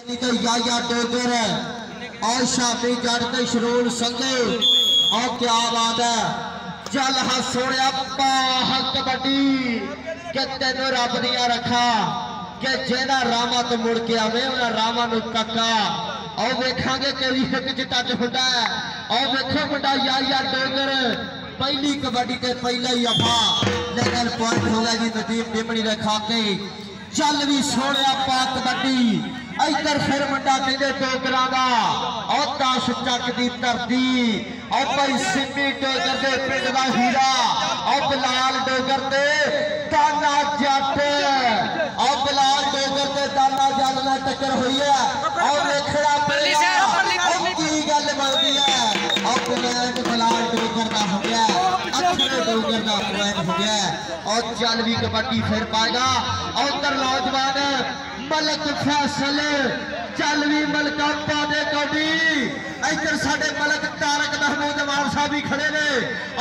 याया डोगर और शामी जड़ शरूल संगे और क्या बात है। चल हा सोने कबड्डी के तेन रब दिया रखा कि जेना रामा तो मुड़ के आवे उन्हें रामा नू कक्का और वेखांगे कि एक च टच होता है। और वेखो मुंडा याया डोगर पहली कबड्डी ते पहला ही अफा लेकिन पॉइंट होगा जी नदीम डिमणी रखा के। चल भी सोने पा कबड्डी इधर फिर मुंडा कहते डोगरा का और 10 चक की धरती और भाई सिमी डोगर के पिंड का हीरा और बिलाल डोगर के दाना जट और बिलाल डोगर के दाना जट में टक्कर हुई है और देखना की गल बनती है और बिलाल डोगर का हो गया अखरे डोगर का पॉइंट हो गया। और चल भी कबड्डी फिर पाएगा और उधर नौजवान मलक फैसल चल भी मलका पादे कबड्डी इधर साडे मलक तारक महमूद मान साहब भी खड़े ने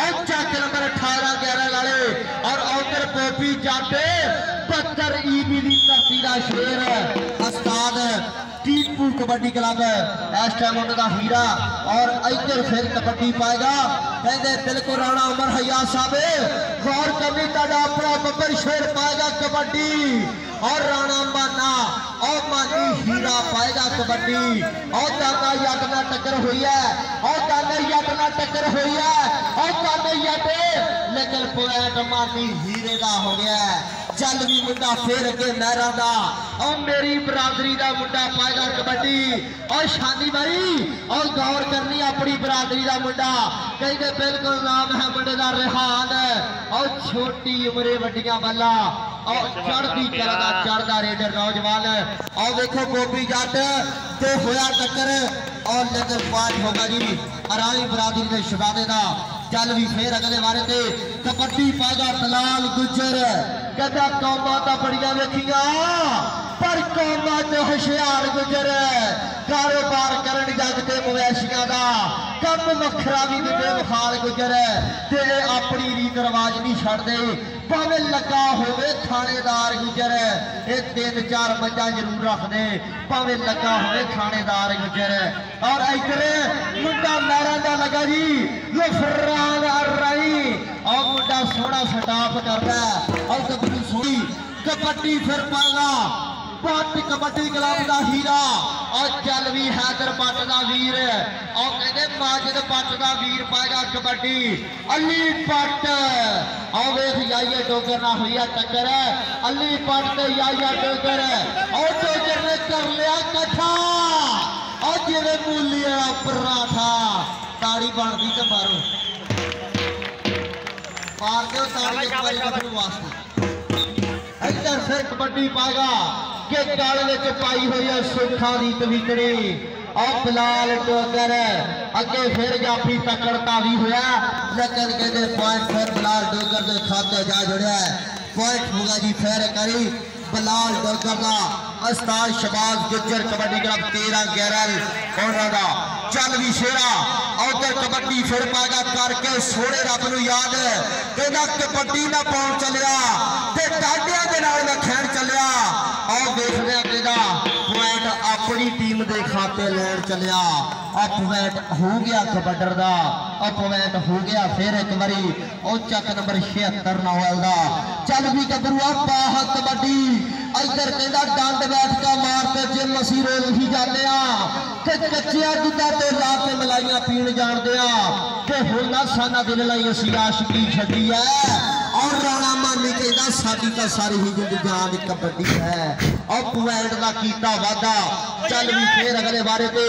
और चक नंबर 18-11 वाले और उधर पोपी जाटे 72 ईबी की धरती का शेर उस्ताद टीपू कबड्डी क्लब इस टाइम उनका हीरा। और इधर फिर कबड्डी पाएगा कहते दिल को राणा उमर हया साहब गौर कमी ताजा अपना बब्बर शेर पाएगा कबड्डी और राणा माना और मानी हीरा पाएगा कबड्डी और दाना यट ना टक्कर हुई है और दाना यट ना टक्कर हुई है और दाना यट लेकिन पॉइंट मानी हीरे का हो गया। चल भी मुंडा फिर अगे नहरा का और मेरी बरादरी का मुंडा पाएगा कबड्डी और शानी भाई और गौर करनी अपनी बरादरी का मुंडा कहते बिल्कुल नाम है मुंडे का रेहान और छोटी उम्रे वड्डियां बल्ला और चढ़दा रेडर नौजवान और देखो गोपी जट ते होया टक्कर और लेकिन पांच होगा जी अरानी बरादरी के शहजादे का। चल भी फिर अगले बारे ते कबड्डी पाएगा दलाल गुजर कहता कौमा तो बड़िया देखिया पर कौमा तो होशियार गुजर कारोबार करन जगते मवेशियां का कम वखरा भी बेवखाल गुजर तेरे अपनी रीत रवाज नहीं छड़ते भावे लगा होवे थानेदार गुजर ये 3-4 मजा जरूर रख दे भावे लगा होवे थानेदार गुजर। और इधर मुंडा नारा का लगा जी लफरान रही और मुंडा सोना स्टाफ करता है और कबड्डी सोनी कबड्डी फिर पाएगा पट कबड्डी क्लब का हीरा और चल भी हैदर पट का वीर और कहते माजिद पट का वीर पाएगा कबड्डी अली पट और वेख याइया डोगर ना हुई टक्कर अली पट ते याइया डोगर और डोगर ने कर लिया कट्ठा और जिवे मूलिया पराठा ताड़ी बनती तो मारो मार दो ताड़ी एक बारी अपने वास्ते। इधर फिर कबड्डी पाएगा के गल में पाई हुई है सुखा की तवीकड़ी और बिलाल डोगर अगे फिर जाफी तकड़ता भी हुआ लेकिन कहते पॉइंट फिर बिलाल डोगर के खाते जा जुड़िया पॉइंट होगा जी फिर करी बिलाल डोगर का उस्ताद शबाज गुज्जर कबड्डी क्लब 13-11 का। चल भी शेरा और कबड्डी फिर पाएगा करके सोने रब नू याद कहना कबड्डी ना पाउन चलिया ते डाडिया दे नाल मैं खैन चलिया और देखने कहना पॉइंट अपनी टीम के खाते लैन चलिया और पॉइंट हो गया कबड्डर का और पॉइंट हो गया फिर एक बारी और चक नंबर 76 नौल का। चल भी गबरुआ पाह कबड्डी इधर कहना डंड बैठ का मारते जिम असी रोज ही जाते कच्चिया दुधा ते ला के मलाइया पीण जाते हुना साना दिल लाई असी आशिकी छड़ी है और राणा मानी कहना साडी तो सारी ही जिंद जान कबड्डी है और पॉइंट का कीता वादा। चल भी फिर अगले बारे पे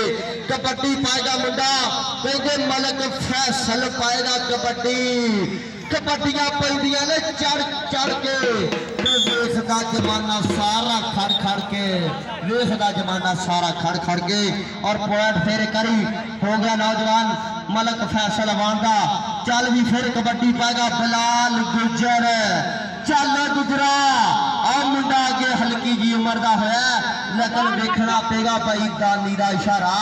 कबड्डी पाएगा मुंडा कहते मलक फैसल पाएगा कबड्डी कबड्डियां पैदियां ने चढ़ के वेखदा जमाना सारा खड़ के वेखदा जमाना सारा खड़ के और पॉइंट फिर करी हो गया नौजवान मलक फैसल वांदा। चल भी फिर कबड्डी पाएगा बिलाल गुजर चल गुजरा मुंडा अगे हल्की जी उम्र का होया लेकिन देखना पेगा भाई दानी का इशारा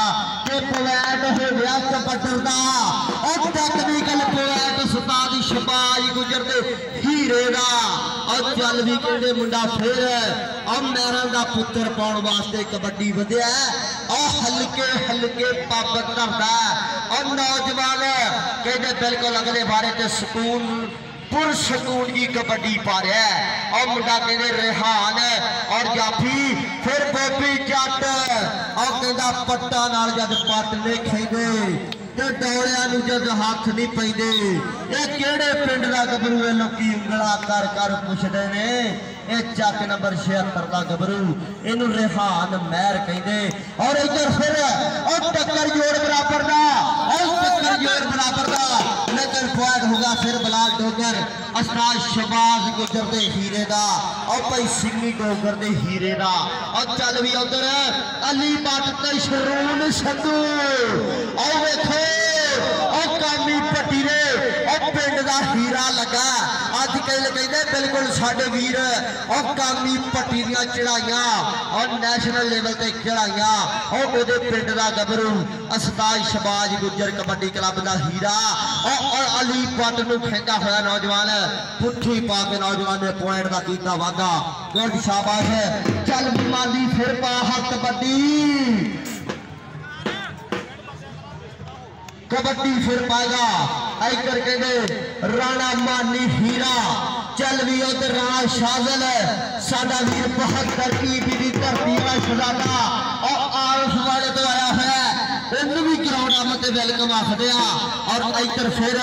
ते पॉइंट हो गया कबड्डर का और टेक्निकल पॉइंट उस्ताद शहबाज गुजर दे हीरे का और चल भी कहते मुंडा फिर और मैरन का पुत्र पाने वास्ते कबड्डी वधिया और हल्के हल्के पाबंद करता और नौजवान कहते बिल्कुल अगले बारे ते सुकून पुरसकून की कबड्डी पा रहा है और मुंडा कहते रेहान और जाफी फिर बॉबी जट और कहता पट्टा नाल जद पट ने खेंदे ते डोलियां नूं जद हाथ नहीं पैंदे ये किहड़े पिंड दा गबरू है लोकी उंगला कर कर पुछदे ने ये चक नंबर 76 का गबरू इनू रेहान महर कहंदे और इधर फिर और टक्कर जोड़ बराबर दा और टक्कर जोड़ बराबर दा लेकिन पॉइंट होगा फिर बलाल डोगर उस्ताद शहबाज गुजर दे हीरे दा और भाई सिंगी डोगर दे हीरे दा और चल भी उधर अली बट ते शरून संधू और वेखो और कामी पट्टी रे और पिंड दा हीरा लगा अजकल कहते बिल्कुल साडे वीर और कामी पट्टी दियां चढ़ाइयां और नैशनल लेवल ते चढ़ाइयां और ओदे पिंड दा गबरू उस्ताद शहबाज गुजर कबड्डी क्लब दा हीरा और अली बट नूं खेंदा होया नौजवान पुट्ठी पा के नौजवान ने पॉइंट का कीता वादा गुड शाबाश चल माली फिर पा हक कबड्डी फिर पाएगा इधर कहते राणा मानी हीरा चल भी उधर राणा शाजल साडा वीर 72 की धरती का शहजादा और आरफ वाले तो आया है इन्हू भी ग्राउंड आमद वेलकम आखदे और इधर फिर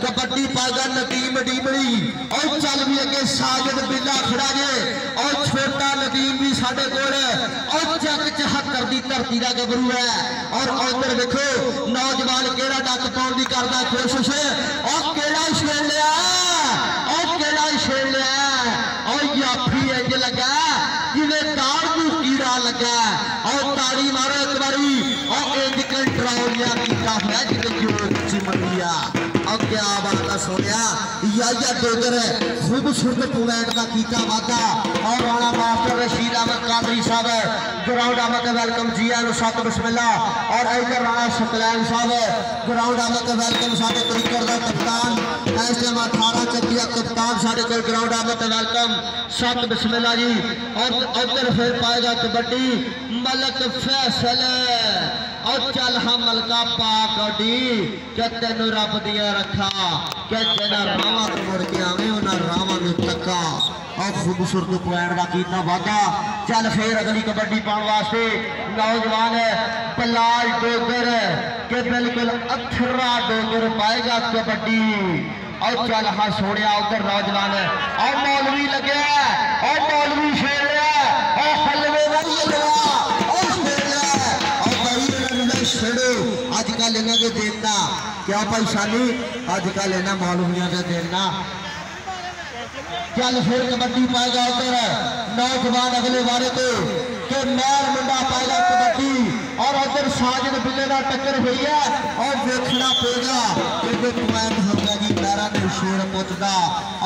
कबड्डी पाएगा नदीम डीमड़ी और चल भी अगे साजिद बिल्ला खड़ा जे और छोटा नदीम भी साडे कोल और जग 74 की धरती का गबरू है और उधर देखो नौजवान केड़ा डक पाउण दी करदा कोशिश और केड़ा छेड़ लिया और केड़ा छेड़ लिया और याफी इंज लगा जिवें ताड़ नूं कीड़ा लगा और ताड़ी मारो एक बारी और इंज कंट्रोल लिया कीता होया जिवें जोर चिमटिया और क्या बात है सोनिया या डोगर खूबसूरत पॉइंट का कीता वादा और राणा मास्टर रशीद अहमद कादरी साहब ग्राउंड आमद वेलकम जी आनु सत बिस्मिल्लाह और इधर राणा सकलैन साहब ग्राउंड आमद वेलकम साडे क्रिकेट का कप्तान इस टाइम 18 चक्किया कप्तान साडे कोल ग्राउंड आमद वेलकम सत बिस्मिल्लाह जी और उधर फिर पाएगा कबड्डी मलक फैसल और चल हम मलका पाक डी के तेन रब दिया रखा के जना रावा तो मुड़ के आवे उन्हें रावा में तका और खूबसूरत पॉइंट का कीता वादा चल फिर अगली कबड्डी पाने वास्ते नौजवान बलाल डोगर के बिल्कुल अथरा डोगर पाएगा कबड्डी और चल हाँ सोनिया उधर नौजवान और मौलवी लगे और मौलवी छेड़ लिया और हलवे अजकल इन्हों के देना क्या परेशानी अजकल इन्होंने मौलवियों के देना चल फिर कबड्डी पाएगा उधर नौजवान अगले बारे तो के मैर मुंडा पाएगा कबड्डी और उधर साजिद बिल्ले का टक्कर हुई है और देखना पेगा कि पॉइंट होगा जी मैरा ने शेर पुतदा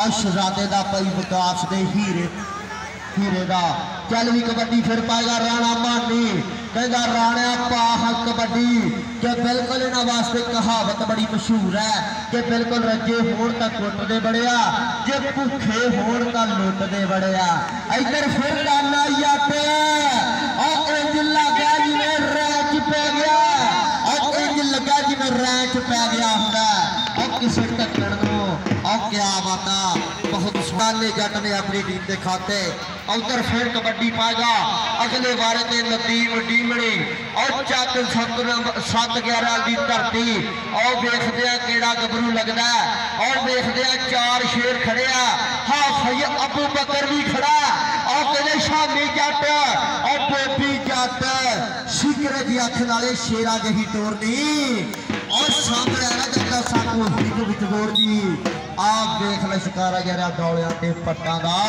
और शहजादे का भाई विकास दे हीरे का चल भी कबड्डी फिर पाएगा राणा मानी कहता राणा पाह कबड्डी के बिल्कुल इन्होंने वास्ते कहावत बड़ी मशहूर है कि बिल्कुल रजे होण तां कुटदे बड़िया जे भुखे होण तां लुटदे बड़िया इधर फिर लाना याते और इंज लगा जिवें रैंच पै गया और इंज लगा जिवें रैंच पै गया हुंदा और किसी ढक्कन नूं और क्या बात बहुत सुनाले जट ने अपनी टीम के खाते उधर फिर कबड्डी पाएगा अगले बारे के नदीम डीमड़ी और चक 7-11 की धरती और देखते हैं केड़ा गबरू लगता है और देखते हैं 4 शेर खड़े हाफिज अबू बकर भी खड़ा और कहते शामी जट और बोबी जट सिकर की अख नाले शेरा जही टोरनी और सामने आना चाहता साकू हिट विच गोर जी आप देख लो शिकारा जरा डोलिया के पट्टा का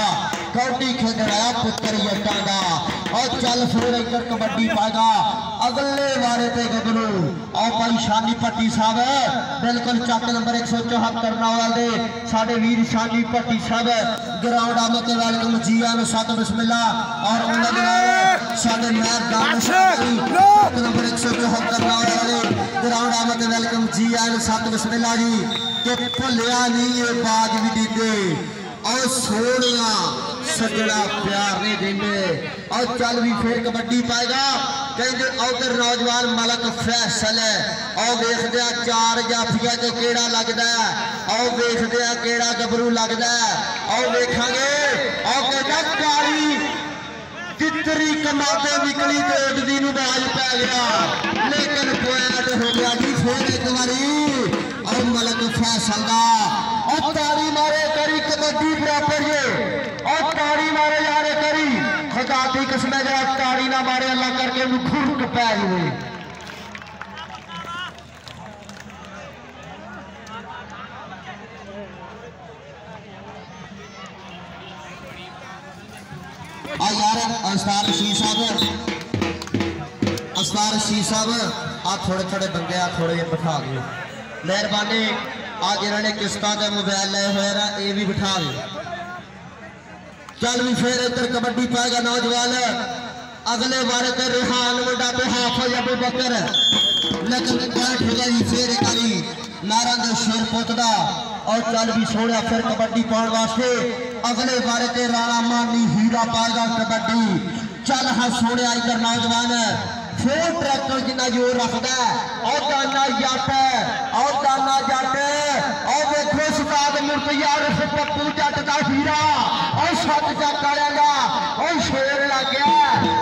कौडी खेल रहा पुत्र जट्टां दा। और चल फिर इधर कबड्डी पाएगा अगले वारे ते गबरू और भाई शानी भट्टी साहब बिल्कुल चक नंबर 174 वाले साडे वीर शानी भट्टी साहब ग्राउंड आमे ते वेलकम जी आन सत बिस्मिल्लाह। और उन्हां दे नाल साडे मैदान चक नंबर 174 वाले ग्राउंड आमे ते वेलकम जी आन सत बिस्मिल्लाह जी। ते भुलिया नहीं ये बाज भी दीदे और सोनिया सजड़ा प्यार नहीं देंगे। और चल भी फिर कबड्डी पाएगा कहते उधर नौजवान मलक फैसल है और वेखदे चार जाफिया ते केड़ा लगदा है और वेखदे केड़ा गबरू लगदा है और वेखांगे और कहता काली तितरी कमाते निकली तो उड़दी नूं बाज पै गया लेकिन पॉइंट हो गया जी फिर एक बारी और मलक फैसल दा। और ताड़ी मारे करी कबड्डी बराबर जे और ताड़ी मारे यारे करी खुदा दी कसम है जरा ताड़ी ना मारे अल्लाह करके खुरक पै गए। यार अस्तार शीह साहब आप थोड़े थोड़े बंदे आ थोड़े बिठा दो मेहरबानी। आज इन्होंने किस्तां के मोबाइल ले हुए ना ये भी बिठा दो। चल भी फिर इधर कबड्डी पाएगा नौजवान अगले बारे ते रिहान मुंडा पे हाफिज अबू बकर लेकिन पॉइंट हो गया जी फिर एक बारी नारायण दे शेर पुतदा। और चल भी सोनिया फिर कबड्डी पाने वास्ते अगले बारे ते राणा मानी हीरा पाएगा कबड्डी। चल हाँ सोनिया इधर नौजवान फिर ट्रैक्टर जिन्ना जोर रखता है और दाना जट और दाना जट और देखो उस्ताद मुर्तजा पप्पू जट का हीरा और सत जट आएगा और शेर लग गया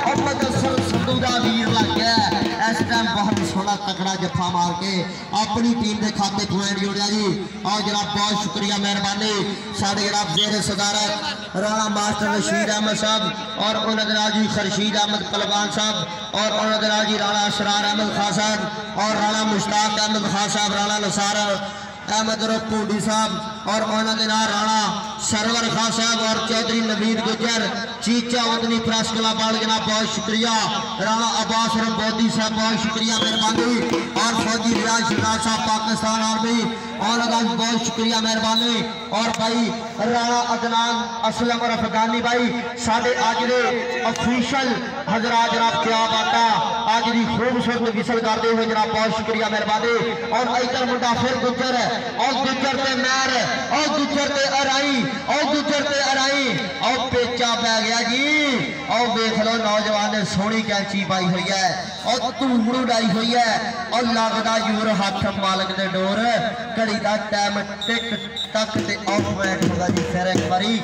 और मदरसर संधू का वीर लग गया। इस टाइम बहुत सोहना तकड़ा जफा मार के अपनी टीम के खाते पॉइंट जोड़िया जी। और जनाब बहुत शुक्रिया मेहरबानी साढ़े जनाब जेर सदारत राणा मास्टर रशीद अहमद साहब और उन्होंने जी खर्शीद अहमद पलवान साहब और उन्होंने जी राणा असरार अहमद खान साहब और राणा मुश्ताक अहमद खान साहब राणा नसार अहमद रपूडी साहब और उन्होंने राणा सरवर खान साहब और चौधरी नवीद गुजर चीचा उदनी प्रेस क्लब वाले जनाब बहुत शुक्रिया। राणा अब्बास रंबोदी साहब बहुत शुक्रिया मेहरबानी और फौजी रियाज शिकार साहब पाकिस्तान आर्मी और बहुत शुक्रिया मेहरबानी। और भाई राणा अदनान असलम और अफगानी भाई साढ़े आज दे ऑफिशियल हजरात जनाब क्या बात आज की खूबसूरत विसल करते हुए जनाब बहुत शुक्रिया मेहरबानी। और इधर मुंडा फिर गुजर और गुजर ते मैर और गुजर ते अराई और गुजर ते अराई और पेचा पै गया जी। और देख लो नौजवान ने सोहनी कैंची पाई हुई है और धूड़ उड़ाई हुई है और लगता यूर हाथ मालक ने डोर घड़ी का टाइम टिक तक ते ऑफ पॉइंट होगा जी। फिर एक बारी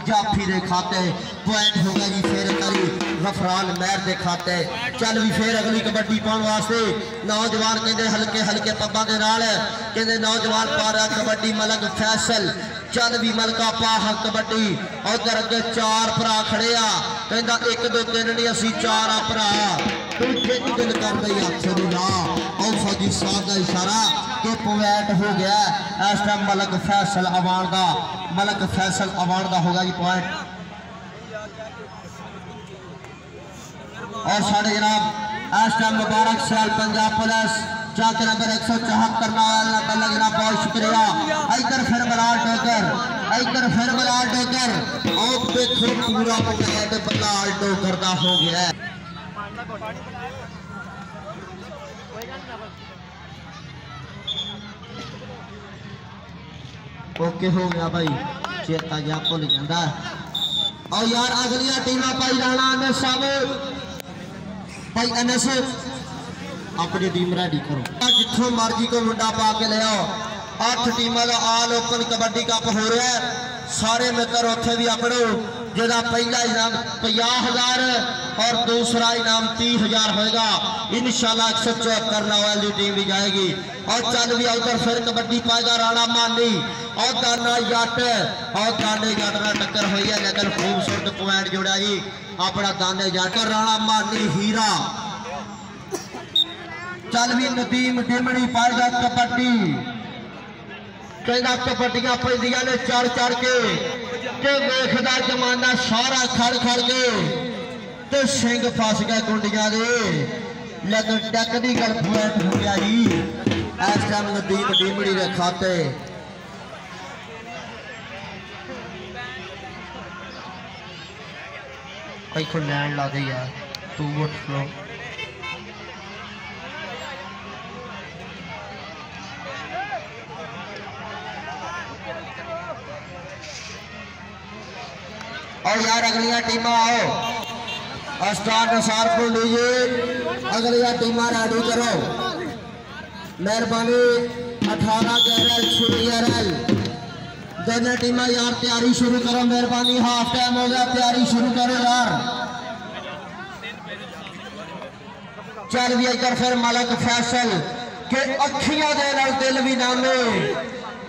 जाफी दे खाते पॉइंट होगा जी फिर एक बारी गफरान महर दे खाते। चल भी फिर अगली कबड्डी पाने वास्ते नौजवान कहते हल्के हल्के पब्बा के नाल कहते नौजवान पा रहा कबड्डी मलक फैसल चल भी मलका पा कबड्डी। उधर अगे चार भरा खड़े आ कहता एक दो तीन नहीं असी चार आ भरा तू ठीक दिल कर गई अफसर ना और फौजी साहब का इशारा कि पॉइंट हो गया। इस टाइम मलक फैसल अवान का मलक फैसल अवान का होगा जी पॉइंट। और साढ़े जनाब इस टाइम मुबारक साल पंजाब पुलिस चाक नंबर 174 वाला जनाब बहुत शुक्रिया। इधर फिर बलाल टोकर इधर फिर बलाल टोकर और देखो पूरा पॉइंट बलाल टोकर का हो गया। ओके हो गया भाई चेता गया भुल जाता। और यार अगलियां टीमां भाई राणा अनस भाई अनस अपनी टीम रेडी करो जिथों मर्जी को मुंडा पा के ले आओ। 8 टीमां का आल ओपन कबड्डी कप हो रहा है सारे मित्र उत्थे भी अपनो जिहदा पहला इनाम 50,000 और दूसरा इनाम 30,000 होएगा इंशाल्लाह। 174 नवाल की टीम भी जाएगी। और चल भी उधर फिर कबड्डी पाएगा राणा मानी और दाना जट और दाने जट ना टक्कर हुई है लेकिन खूबसूरत पॉइंट जोड़ा जी अपना दाने जट राणा मानी हीरा। चल भी नदीम डिमड़ी पाएगा कबड्डी कहना कबड्डियां पैदियां ने चढ़ चढ़ के ते वेखदा जमाना सारा खड़ खड़ के ते सिंह फस गया गुंडियां दे लेकिन टेक्निकल पॉइंट हो गया जी इस टाइम नदीम डिमड़ी के खाते को लैंड ला दे यार तू उठ लो और यार अगलियां टीम आओ स्टार नसार को लीजिए अगलियां टीम रेडी करो मेहरबानी 18 गैरल 6 गैरल दोनों टीम यार तैयारी शुरू करो मेहरबानी हाफ टाइम हो गया तैयारी शुरू करो यार चल भी इधर फिर मलक फैसल के अखियां दे नाल दिल भी नामे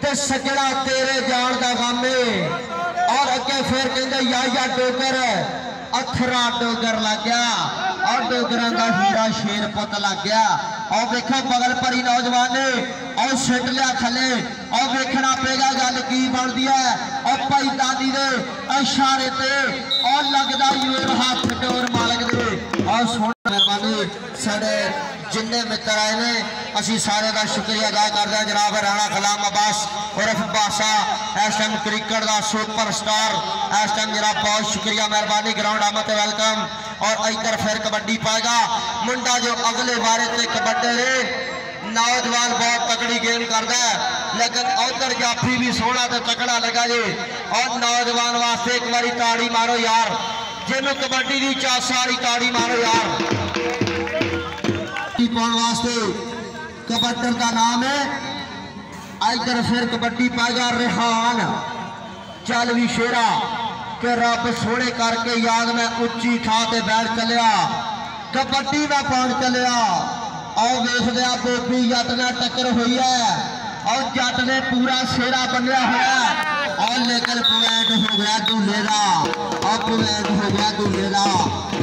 ते सजड़ा तेरे जान दा गामे और अगे फिर कहते या डोगर अखरा डोगर लग गया और डोगर का हीरा शेर पुत लग गया और देखो बगल परी नौजवान ने और सिट लिया थले और देखना पेगा गल की बनती है और भाई दादी दे इशारे ते और लगता यूर हाथ डोर मालक दे और सोहनी मेहरबानी साडे जिन्ने मित्र आए ने असी सारे का शुक्रिया अदा करते हैं जनाब राणा गुलाम अब्बास उर्फ बासा इस टाइम क्रिकेट का सुपर स्टार इस टाइम जरा बहुत शुक्रिया मेहरबानी ग्राउंड आमद वेलकम और इधर फिर कबड्डी पाएगा मुंडा जो अगले बारे से कबड्डी ने नौजवान बहुत तकड़ी गेम करता है लेकिन उधर जाफी भी सोहना तो तकड़ा लगा जी और नौजवान वास्ते एक बारी ताड़ी मारो यार जिन्हों कबड्डी की चास वाली ताड़ी मारो यार पाने वास्ते कबड्डर का नाम है इधर फिर कबड्डी पाएगा रेहान चल भी शेरा के रब सोने करके याद में उच्ची थां ते बैठ चलिया कबड्डी में पान चलिया और वेख लिया बोबी जट ने टक्कर हुई है और जट ने पूरा शेरा बनया हुआ और लेकिन पॉइंट हो गया दूल्हे का और पॉइंट हो गया दूल्हे का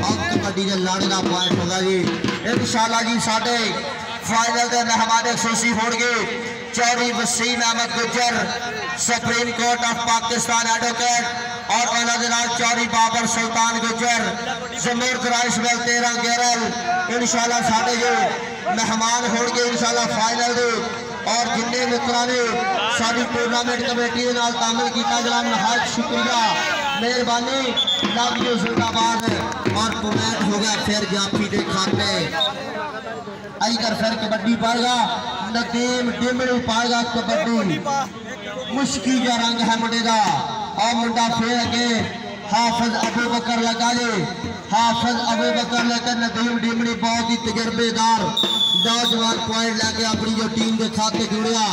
और कबड्डी के लाने का पॉइंट होगा जी इंशाल्लाह जी साढ़े फाइनल के मेहमान खुशी होंगे Chaudhry Waseem Ahmed Gujjar supreme court of Pakistan advocate और चौधरी बाबर सुल्तान गुज्जर जमूर राइस वेल 13 गैरल इंशाल्लाह साढ़े जो मेहमान होंगे इंशाल्लाह फाइनल दे और जिन्ने मित्रों ने सारी टूर्नामेंट कमेटी के नाल तामिल किया जनाब नहायत शुक्रिया मेहरबानी लव यू जिंदाबाद और पॉइंट हो गया फिर जाफी के खाते इधर फिर कबड्डी पाएगा नदीम डिमड़ी पाएगा कबड्डी मुश्किल का रंग है मुंडे का और मुंडा फिर अगे हाफिज अबू बकर लगा जे हाफिज अबू बकर लेकर नदीम डिमड़ी बहुत ही तजर्बेदार नौजवान पॉइंट लेके अपनी जो टीम के खाते जुड़िया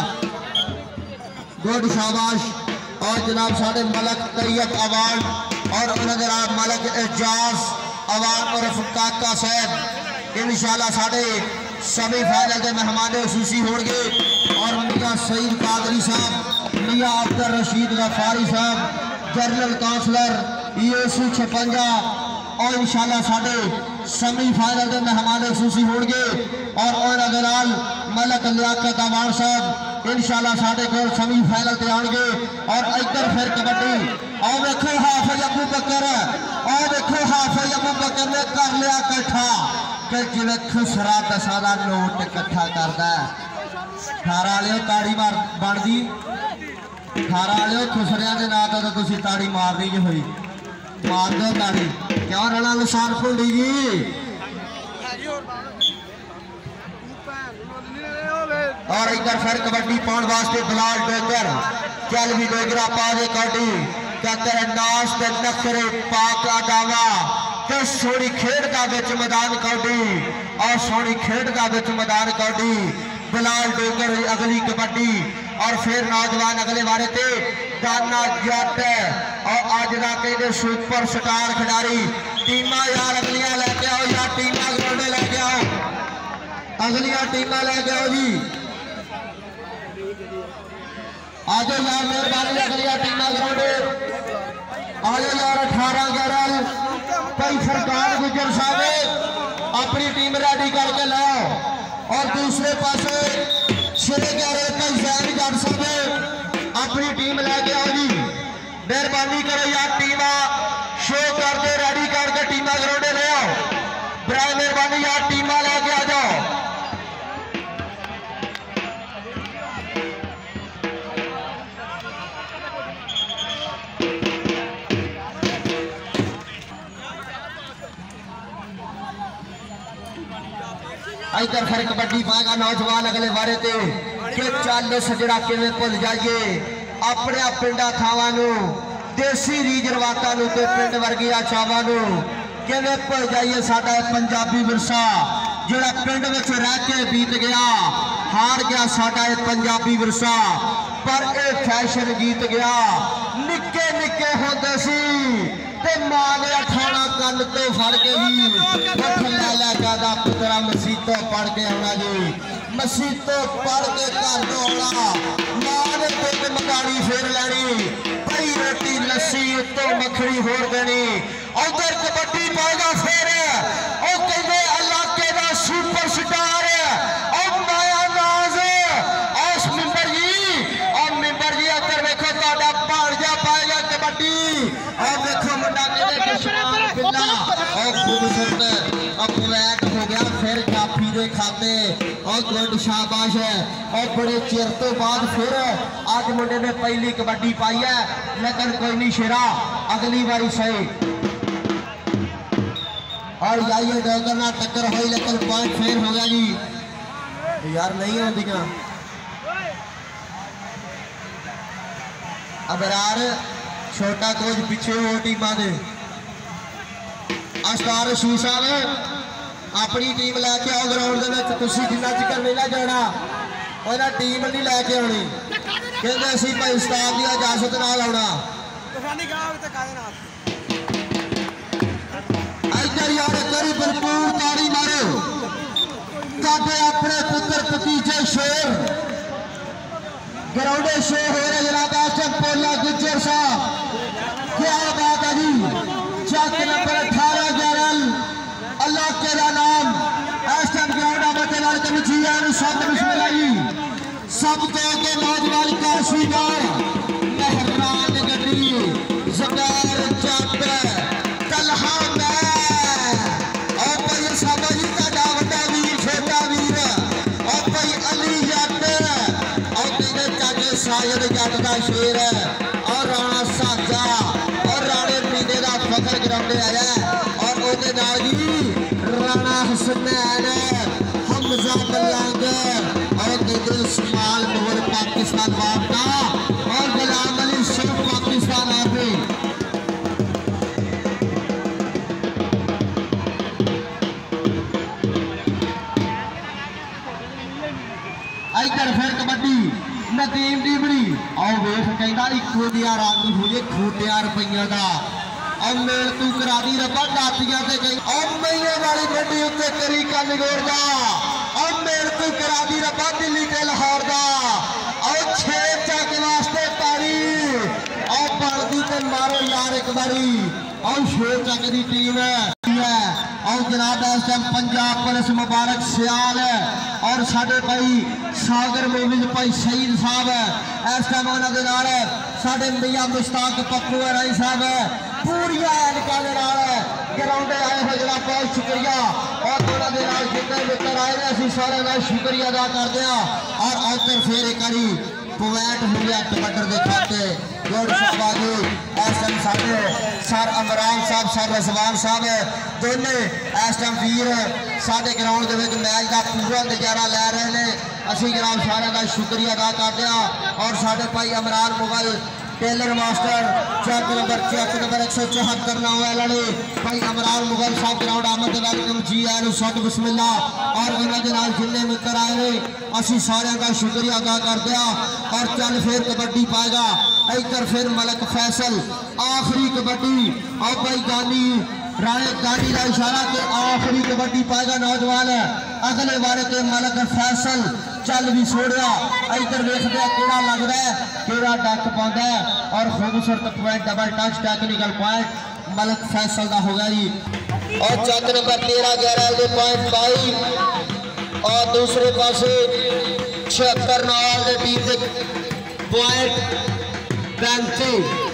गुड शाबाश और जनाब साढ़े मलक तैयब अवार्ड और जनाब मलक एजाज अवार्ड उर्फ काका साहब इंशाल्लाह साढ़े सेमीफाइनल के मेहमान खुशी होंगे और मियाँ सईद कादरी साहब मियाँ अब्दुल रशीद गफारी साहब जनरल काउंसलर EOC 56 और इंशाल्लाह साढ़े सेमीफाइनल के मेहमान खुशी होंगे और मलक लियाकत अवान साहब इंशाल्लाह साढ़े को सेमीफाइनल से आएंगे और इधर फिर कबड्डी और देखो हाफिज अबू बकर और देखो हाफिज अबू बकर ने कर लिया इकट्ठा कि जिवें खुसरा 10 का नोट इकट्ठा करता है 18 वाले ताड़ी मार बनती 18 वाले खुसरिया के नाम तो तुम ताड़ी मारनी जी हुई मार दो ताड़ी क्यों राणा निशान भुंडी जी और इधर फिर कबड्डी पाने वास्ते बिलाल डोगर चल भी डोगरा पा दे कबड्डी क्या तेरे नाश ते नखरे पाक अदावा ते सोनी खेड दा विच मैदान कबड्डी और सोनी खेड दा विच मैदान कबड्डी बिलाल डोगर अगली कबड्डी और फिर नौजवान अगले बारे ते दाना जट और अज का कहते सुपर स्टार खिडारी टीमां यार अगलियां लेके आओ यार टीमां ग्राउंडे लेके आओ अगलियां टीमां लेके आओ जी आज यार मेहरबानी अगलियां टीमां ग्राउंडे आज यार 18 गैरल भाई फरकान गुजर साहब अपनी टीम रेडी करके लाओ और दूसरे पासे श्री गैरल भाई जैन जट साहब अपनी टीम लेके आओ जी मेहरबानी मेहरबानी करो यार, टीम शो कर दे, रेडी करके टीम ग्राउंडे ले आओ, बराए मेहरबानी यार, टीम लेके आ जाओ। इधर फिर कबड्डी पाएगा नौजवान अगले बारे ते कि चल सजड़ा किवें भुल जाइए अपने पिंडा थावां नूं, देसी रीज रवातां नूं ते पिंड वर्गिया चावां नूं किवें भुल जाइए। साडा पंजाबी विरसा जिहड़ा पिंड विच रह के बीत गया, हार गया साडा पंजाबी विरसा, पर यह फैशन जीत गया। निक्के निक्के होंदे सी ते मां ने अठाना कल तो फड़ के ही ला पुत्रा मसीतों पढ़ के आना जी, मसीतों पढ़ के घर तो आना, मां ने दुध मकानी फेर लैनी, पई रोटी लस्सी उत्तों मखनी होर देनी। उधर कबड्डी पाएगा फिर इलाके का सुपर स्टार माया नाज उस मिंबर जी अगर देखो तुहाडा भाणजा पाएगा कबड्डी, और देखो मुंडा खूबसूरत हो गया फिर काफी दे खाते और गुड शाबाश है। और बड़े चिर तो बाद फिर आज मुंडे ने पहली कबड्डी पाई है, लेकिन कोई नहीं शेरा अगली बारी सही। और जाइए डॉगर ना टक्कर हुई, लेकिन पॉइंट फेल हो गया जी यार, नहीं होती क्या अब यार। छोटा कोच पिछे हो टीम दे अस्तार रशीद साहब अपनी टीम लैके आओ ग्राउंड के जिन्ना चिकर नहीं ना जाना और टीम नहीं लैके आनी, कहते असी भाई उस्ताद की इजाजत नाल आना। इधर यार करी भरपूर ताड़ी मारो ताकि अपने पुत्र भतीजे शेर ग्राउंडे शो हो रहे जनाब आशफ पोला गुज्जर साहब, क्या बात है जी। चक नंबर 18 11 अल्लाह के नाम एसएम ग्राउंड आमतलाल कमिटियां सब बिस्मिल्लाह जी। सब तो के नौजवान काशीदार मेहरबान गड्डी ज़कार चक तलहा और भाई साबा जी का वड्डा वीर छोटा वीर और भाई अली जट और तेरे चाचे साजिद जट का शेर और राणा साजा और राणे पीने का फखर ग्राउंडे आया और उहदे नाल जी राणा हसनैन हमजा मलंग और तेरे इस्माइल नूर पाकिस्तान वापटा और गुलाम अली शेख पाकिस्तान आर्मी। इधर फिर कबड्डी नदीम डीबड़ी और वेख कहता इको दिया रंग हुए खोटिया रुपया का और मेल तू करा दी रब्बा दातिया से गई और महीने वाली गड्डी उत्ते करी का निगोरदा और मेल तू करा दी रब्बा दिल्ली ते लाहौर दा और 6 चक वास्ते पानी और बढ़ती ते मारो यार एक बारी और 6 चक की टीम है और जनाब इस टाइम पंजाब पुलिस मुबारक सियाल और साढ़े भाई सागर मूवीज भाई शहीद साहब इस टाइम उन्होंने साढ़े मियाँ मुश्ताक पप्पू राई साहब पूरी एनका ग्राउंडे आए हुए जरा बहुत शुक्रिया और उन्होंने जितने मित्र आए हैं असं सारे का शुक्रिया अदा करते हैं। और आउटर फिर एक बारी पॉइंट हो गया टमाटर के खाते गुड शाबाजी एसएम साडे सर इमरान साहब सर रजवान साहब दोने इस टाइम वीर साडे ग्राउंड के मैच का पूरा नजारा लै रहे हैं। असी जनाब सारे का शुक्रिया अदा करते हैं और साडे भाई इमरान मुगल टेलर मास्टर चक नंबर 174 वाले भाई इमरान मुगल साहब ग्राउंड आमद वेलकम जी आए सट बिस्मिल्लाह और उन्होंने जिन्हें मित्र आए हैं असी सारे का शुक्रिया अदा करते हैं। और चल फिर कबड्डी पाएगा इधर फिर मलक फैसल आखिरी कबड्डी और भाई गानी राणे गानी का इशारा के आखिरी कबड्डी पाएगा नौजवान अगले बारे के मलक फैसल चल भी छोड़ा इधर देखते हैं केड़ा लग रहा है केड़ा डक पाता है और खूबसूरत point double touch technical point Malik Faisal का होगा जी। और चक नंबर 13 11 के पॉइंट पाई और दूसरे पासे 76 नाल टीम के पॉइंट 35